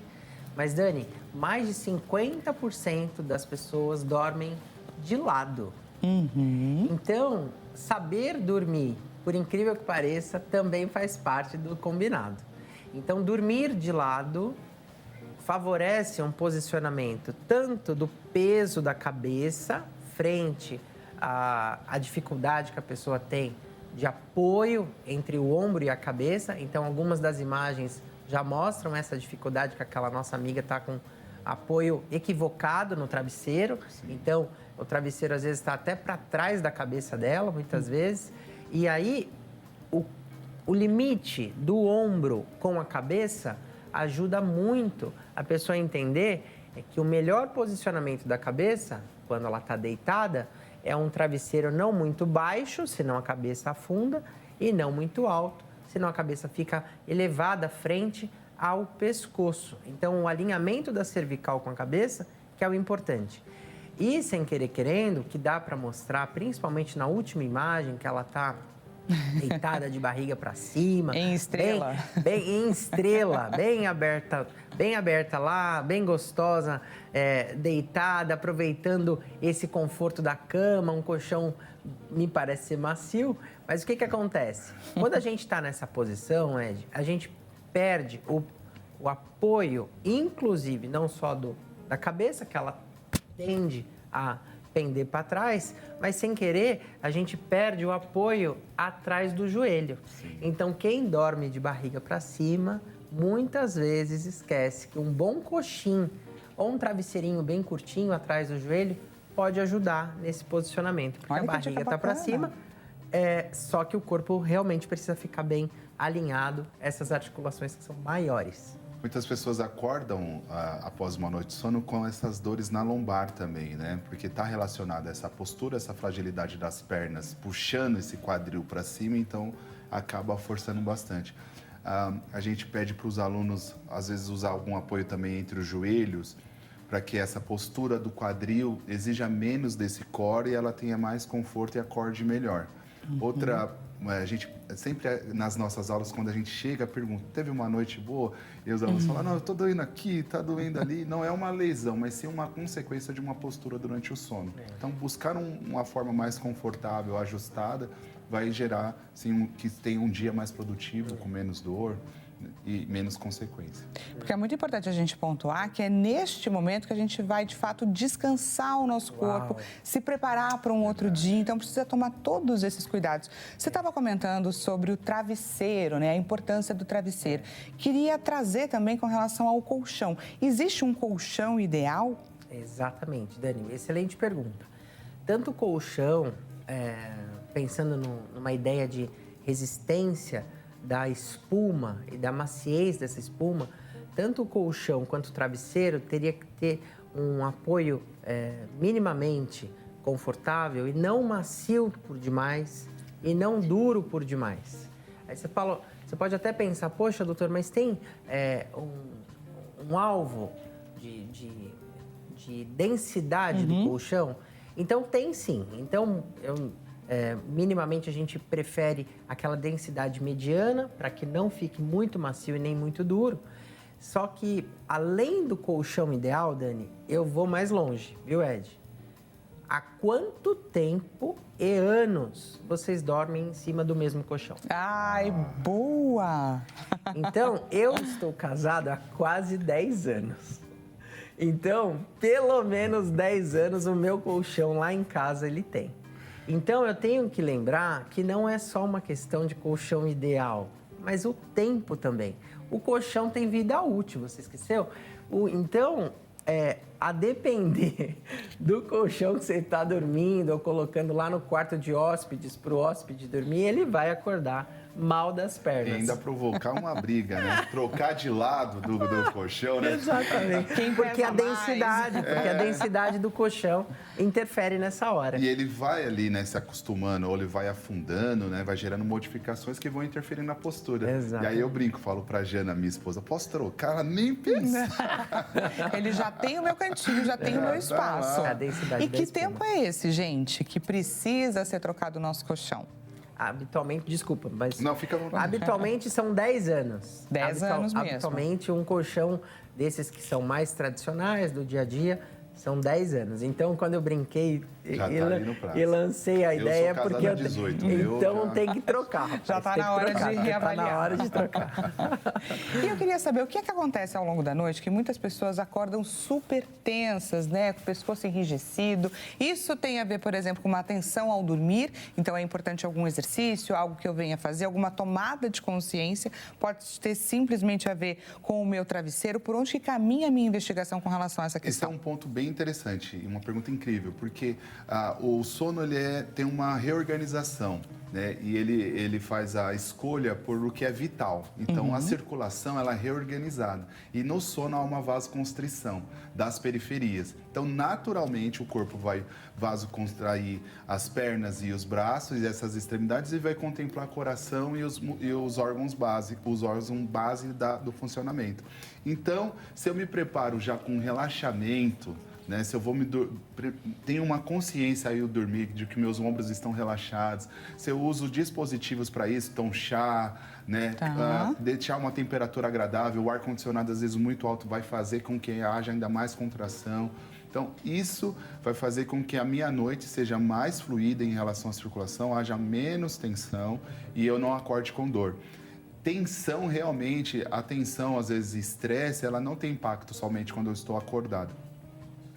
Mas, Dani, mais de 50% das pessoas dormem de lado. Então, saber dormir, por incrível que pareça, também faz parte do combinado. Então, dormir de lado favorece um posicionamento tanto do peso da cabeça frente à dificuldade que a pessoa tem de apoio entre o ombro e a cabeça. Então, algumas das imagens já mostram essa dificuldade que aquela nossa amiga está com apoio equivocado no travesseiro. Sim. Então, o travesseiro às vezes está até para trás da cabeça dela, muitas vezes. E aí, o limite do ombro com a cabeça ajuda muito a pessoa a entender que o melhor posicionamento da cabeça, quando ela está deitada, é um travesseiro não muito baixo, senão a cabeça afunda, e não muito alto, senão a cabeça fica elevada frente ao pescoço. Então, o alinhamento da cervical com a cabeça que é o importante. E, sem querer querendo, que dá para mostrar, principalmente na última imagem, que ela está deitada de barriga para cima.
Em estrela.
Bem em estrela, bem aberta lá, bem gostosa, deitada, aproveitando esse conforto da cama, um colchão me parece ser macio. Mas o que acontece? Quando a gente está nessa posição, Ed, a gente perde o apoio, inclusive, não só da cabeça, que ela tende a pender para trás, mas sem querer a gente perde o apoio atrás do joelho. Sim. Então, quem dorme de barriga para cima, muitas vezes esquece que um bom coxim ou um travesseirinho bem curtinho atrás do joelho pode ajudar nesse posicionamento, porque a barriga está para cima, só que o corpo realmente precisa ficar bem alinhado, essas articulações que são maiores.
Muitas pessoas acordam após uma noite de sono com essas dores na lombar também, né? Porque está relacionada a essa postura, essa fragilidade das pernas, puxando esse quadril para cima, então acaba forçando bastante. A gente pede para os alunos, às vezes, usar algum apoio também entre os joelhos, para que essa postura do quadril exija menos desse core e ela tenha mais conforto e acorde melhor. Outra A gente sempre, nas nossas aulas, quando a gente chega, pergunta, teve uma noite boa? E os alunos falam, não, eu estou doendo aqui, está doendo ali. Não é uma lesão, mas sim uma consequência de uma postura durante o sono. Então, buscar uma forma mais confortável, ajustada, vai gerar, sim, que tenha um dia mais produtivo, com menos dor e menos consequência.
Porque é muito importante a gente pontuar que é neste momento que a gente vai, de fato, descansar o nosso corpo, se preparar para um outro dia. Então, precisa tomar todos esses cuidados. Você estava comentando sobre o travesseiro, né? A importância do travesseiro. Queria trazer também com relação ao colchão. Existe um colchão ideal?
Exatamente, Dani. Excelente pergunta. Tanto o colchão, pensando numa ideia de resistência da espuma e da maciez dessa espuma, tanto o colchão quanto o travesseiro teria que ter um apoio minimamente confortável e não macio por demais e não duro por demais. Aí você pode até pensar, poxa, doutor, mas tem um alvo de densidade do colchão? Então, tem sim. Então, minimamente a gente prefere aquela densidade mediana para que não fique muito macio e nem muito duro. Só que, além do colchão ideal, Dani, eu vou mais longe, viu, Ed? Há quanto tempo e anos vocês dormem em cima do mesmo colchão?
Ai, boa!
Então, eu estou casado há quase 10 anos. Então, pelo menos 10 anos o meu colchão lá em casa ele tem. Então, eu tenho que lembrar que não é só uma questão de colchão ideal, mas o tempo também. O colchão tem vida útil, você esqueceu? Então, a depender do colchão que você está dormindo ou colocando lá no quarto de hóspedes para o hóspede dormir, ele vai acordar mal das pernas.
E ainda provocar uma briga, né? Trocar de lado do colchão, né?
Exatamente. Porque a densidade do colchão interfere nessa hora.
E ele vai ali, né, se acostumando, ou ele vai afundando, né? Vai gerando modificações que vão interferir na postura.
Exato.
E aí eu brinco, falo pra Jana, minha esposa, posso trocar? Ela nem pensa.
Ele já tem o meu cantinho, já tem o meu espaço.
A densidade
E que tempo é esse, gente, que precisa ser trocado o nosso colchão?
Habitualmente, desculpa, mas...
Não, fica à vontade.
Habitualmente são 10 anos.
10 anos mesmo.
Habitualmente, um colchão desses que são mais tradicionais do dia a dia, são 10 anos. Então, quando eu brinquei e lancei a ideia,
sou
porque
há 18,
então tem que trocar. Rapaz.
Já está na hora de reavaliar.
Está na hora de trocar.
E eu queria saber o que é que acontece ao longo da noite, que muitas pessoas acordam super tensas, né, com o pescoço enrijecido. Isso tem a ver, por exemplo, com uma atenção ao dormir. Então, é importante algum exercício, algo que eu venha fazer, alguma tomada de consciência. Pode ter simplesmente a ver com o meu travesseiro. Por onde que caminha a minha investigação com relação a essa questão?
Esse é um ponto bem interessante e uma pergunta incrível, porque o sono tem uma reorganização, né? E ele faz a escolha por o que é vital. Então, a circulação ela é reorganizada. E no sono há uma vasoconstrição das periferias. Então, naturalmente, o corpo vai vasocontrair as pernas e os braços e essas extremidades e vai contemplar o coração e os órgãos base, do funcionamento. Então, se eu me preparo já com relaxamento, né, se eu tenho uma consciência aí ao dormir de que meus ombros estão relaxados, se eu uso dispositivos para isso, então chá, né, deixar uma temperatura agradável, o ar-condicionado às vezes muito alto vai fazer com que haja ainda mais contração. Então, isso vai fazer com que a minha noite seja mais fluida em relação à circulação, haja menos tensão e eu não acorde com dor. Tensão, realmente, a tensão, às vezes estresse, ela não tem impacto somente quando eu estou acordado.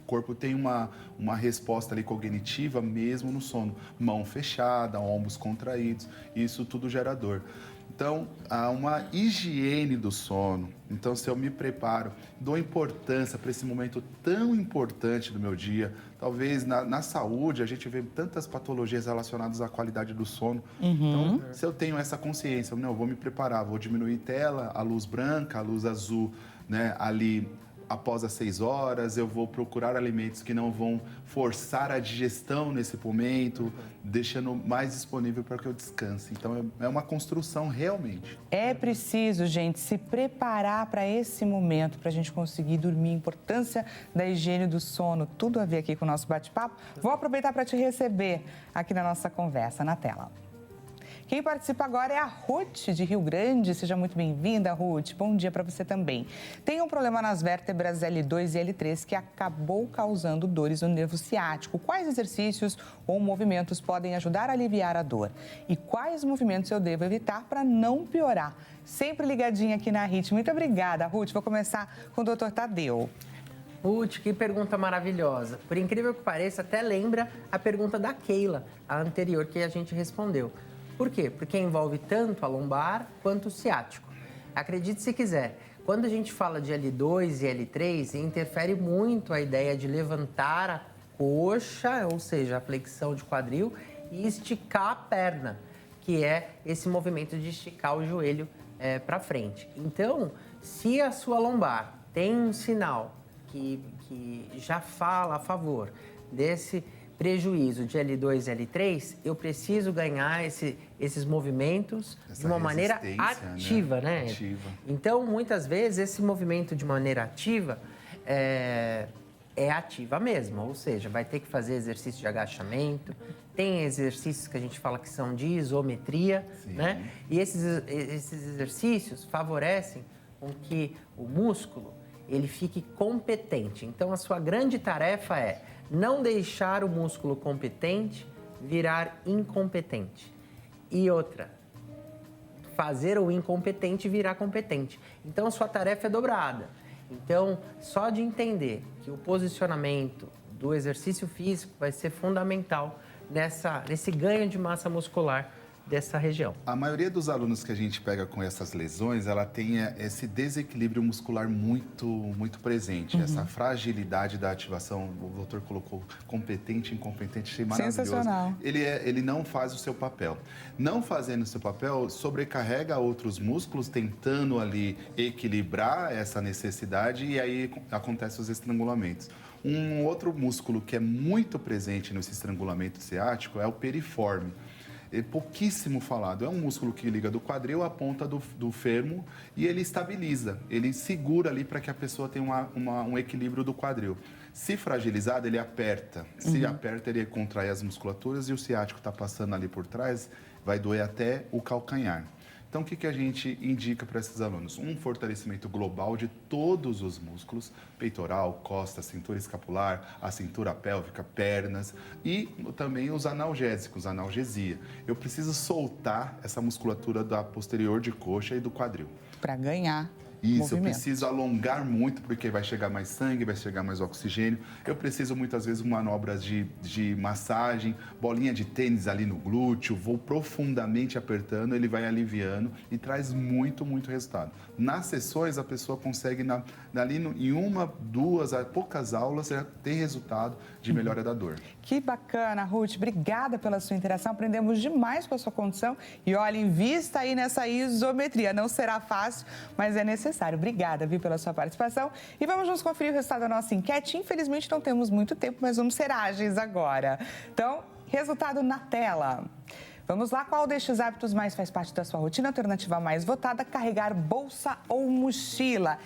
O corpo tem uma resposta ali cognitiva mesmo no sono. Mão fechada, ombros contraídos, isso tudo gera dor. Então, há uma higiene do sono. Então, se eu me preparo, dou importância para esse momento tão importante do meu dia. Talvez na saúde, a gente vê tantas patologias relacionadas à qualidade do sono. Então, se eu tenho essa consciência, não, eu vou me preparar, vou diminuir tela, a luz branca, a luz azul, né, ali após as 6 horas, eu vou procurar alimentos que não vão forçar a digestão nesse momento, deixando mais disponível para que eu descanse. Então, é uma construção realmente.
É preciso, gente, se preparar para esse momento, para a gente conseguir dormir. A importância da higiene do sono, tudo a ver aqui com o nosso bate-papo. Vou aproveitar para te receber aqui na nossa conversa, na tela. Quem participa agora é a Ruth, de Rio Grande. Seja muito bem-vinda, Ruth. Bom dia para você também. Tem um problema nas vértebras L2 e L3 que acabou causando dores no nervo ciático. Quais exercícios ou movimentos podem ajudar a aliviar a dor? E quais movimentos eu devo evitar para não piorar? Sempre ligadinha aqui na HIT. Muito obrigada, Ruth. Vou começar com o Dr. Tadeu.
Ruth, que pergunta maravilhosa. Por incrível que pareça, até lembra a pergunta da Keila, a anterior que a gente respondeu. Por quê? Porque envolve tanto a lombar quanto o ciático. Acredite se quiser, quando a gente fala de L2 e L3, interfere muito a ideia de levantar a coxa, ou seja, a flexão de quadril, e esticar a perna, que é esse movimento de esticar o joelho para frente. Então, se a sua lombar tem um sinal que já fala a favor desse prejuízo de L2 e L3, eu preciso ganhar esses movimentos de uma maneira ativa, né?
Ativa.
Então, muitas vezes, esse movimento de maneira ativa é ativa mesmo, ou seja, vai ter que fazer exercício de agachamento, tem exercícios que a gente fala que são de isometria, né? E esses exercícios favorecem com que o músculo ele fique competente. Então, a sua grande tarefa é não deixar o músculo competente virar incompetente. E outra, fazer o incompetente virar competente. Então, a sua tarefa é dobrada. Então, só de entender que o posicionamento do exercício físico vai ser fundamental nesse ganho de massa muscular dessa região.
A maioria dos alunos que a gente pega com essas lesões, ela tem esse desequilíbrio muscular muito presente, essa fragilidade da ativação. O doutor colocou competente, incompetente, achei maravilhoso.
Sensacional.
Ele não faz o seu papel. Não fazendo o seu papel, sobrecarrega outros músculos, tentando ali equilibrar essa necessidade e aí acontecem os estrangulamentos. Um outro músculo que é muito presente nesse estrangulamento ciático é o periforme. É pouquíssimo falado. É um músculo que liga do quadril à ponta do fêmur e ele estabiliza, ele segura ali para que a pessoa tenha um equilíbrio do quadril. Se fragilizado, ele aperta. Se aperta, ele contrai as musculaturas e o ciático está passando ali por trás, vai doer até o calcanhar. Então, o que a gente indica para esses alunos? Um fortalecimento global de todos os músculos, peitoral, costa, cintura escapular, a cintura pélvica, pernas e também os analgésicos, analgesia. Eu preciso soltar essa musculatura da posterior de coxa e do quadril.
Para ganhar
Isso,
movimento.
Eu preciso alongar muito, porque vai chegar mais sangue, vai chegar mais oxigênio. Eu preciso, muitas vezes, manobras de massagem, bolinha de tênis ali no glúteo, vou profundamente apertando, ele vai aliviando e traz muito resultado. Nas sessões, a pessoa consegue, em uma, duas, poucas aulas, ter resultado de melhora da dor.
Que bacana, Ruth. Obrigada pela sua interação. Aprendemos demais com a sua condição. E olha, invista aí nessa isometria. Não será fácil, mas é necessário. Obrigada, viu, pela sua participação. E vamos nos conferir o resultado da nossa enquete. Infelizmente, não temos muito tempo, mas vamos ser ágeis agora. Então, resultado na tela. Vamos lá, qual destes hábitos mais faz parte da sua rotina? Alternativa mais votada, carregar bolsa ou mochila.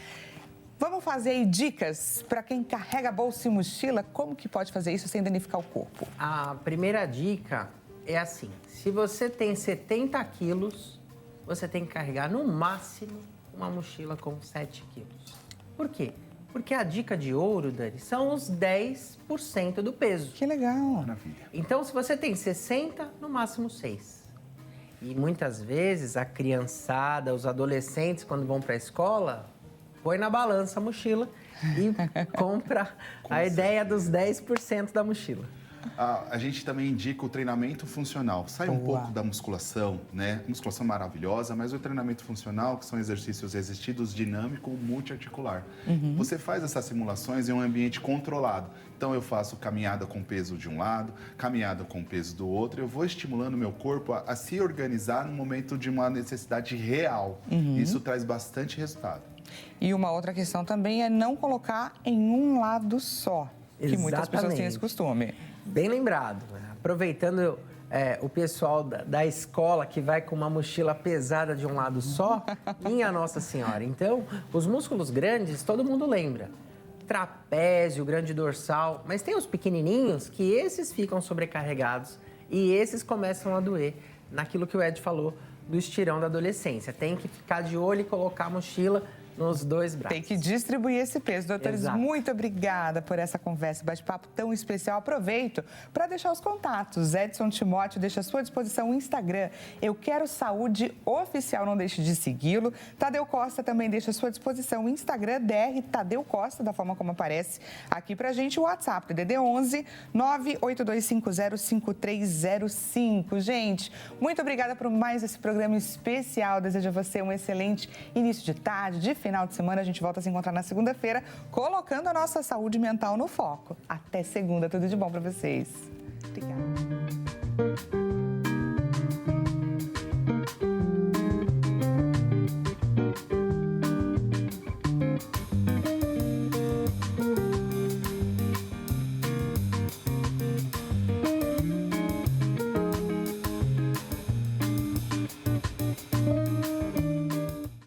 Vamos fazer aí dicas para quem carrega bolsa e mochila, como que pode fazer isso sem danificar o corpo?
A primeira dica é assim, se você tem 70 quilos, você tem que carregar no máximo uma mochila com 7 quilos. Por quê? Porque a dica de ouro, Dani, são os 10% do peso.
Que legal.
Maravilha.
Então, se você tem 60, no máximo 6. E muitas vezes a criançada, os adolescentes, quando vão para a escola, põe na balança a mochila e compra a ideia dos 10% da mochila.
A gente também indica o treinamento funcional. Sai um pouco da musculação, né? Musculação maravilhosa, mas o treinamento funcional, que são exercícios resistidos, dinâmico, multiarticular. Você faz essas simulações em um ambiente controlado. Então, eu faço caminhada com peso de um lado, caminhada com peso do outro. Eu vou estimulando o meu corpo a se organizar no momento de uma necessidade real. Isso traz bastante resultado.
E uma outra questão também é não colocar em um lado só, que muitas pessoas têm esse costume.
Bem lembrado. Aproveitando o pessoal da escola que vai com uma mochila pesada de um lado só, minha Nossa Senhora. Então, os músculos grandes, todo mundo lembra. Trapézio, grande dorsal, mas tem os pequenininhos que esses ficam sobrecarregados e esses começam a doer naquilo que o Ed falou do estirão da adolescência. Tem que ficar de olho e colocar a mochila nos 2 braços.
Tem que distribuir esse peso. Doutores,
Exato.
muito obrigada por essa conversa, bate-papo tão especial. Aproveito para deixar os contatos. Edson Timóteo deixa à sua disposição o Instagram. Eu Quero Saúde Oficial, não deixe de segui-lo. Tadeu Costa também deixa à sua disposição o Instagram DR Tadeu Costa, da forma como aparece aqui pra gente. O WhatsApp, DDD 11 982505305. Gente, muito obrigada por mais esse programa especial. Desejo a você um excelente início de tarde, de final de semana. A gente volta a se encontrar na segunda-feira, colocando a nossa saúde mental no foco. Até segunda, tudo de bom para vocês. Obrigada.